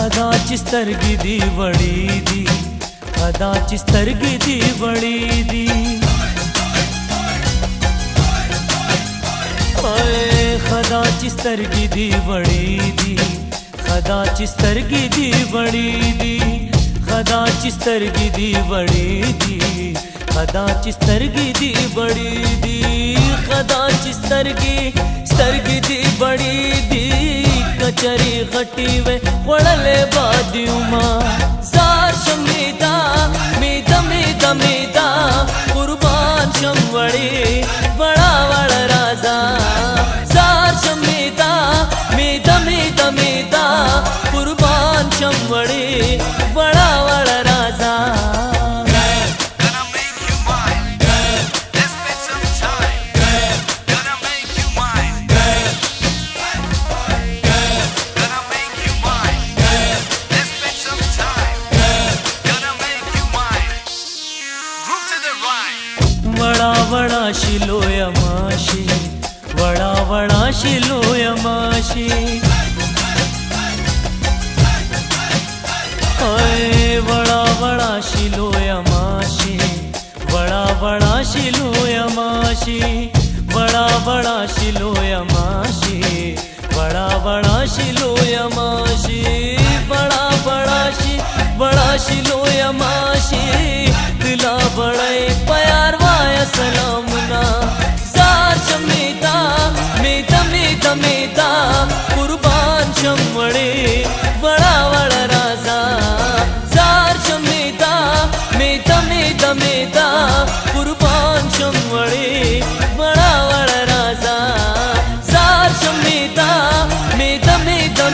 खदाचिस तरगिदी वडीदी खदाचिस तरगिदी वडीदी खदाचिस तरगिदी वडीदी खदाचिस तरगिदी वडीदी खदाचिस तरगिदी वडीदी खदाचिस तरगिदी वडीदी खदाचिस तरगिदी वडीदी कचरी घटी वे वडले बादियुमा jar Shemida मीदा मीदा मीदा कुर्बान शमवडी वडा वड राजा जार शमीदा मीदा मीदा मीदा कुर्बान शमवडी वडा वड राजा वडा वडा शिलोय माशी वडा वडा शिलोय माशी वडा वडा शिलोय माशी वडा वडा शिलोय माशी वडा वडा शिलोय माशी वडा वडा शिलोय माशी बड़ा शिलोय माशी दिला बड़े प्यार वाय सलामना जार शमीदा मीदा मीदा मीदा कुर्बान शमवडी वडा वड राजा जार शमीदा मीदा मीदा मीदा कुर्बान शमवडी वडा वड राजा जार शमीदा मीदा मीदा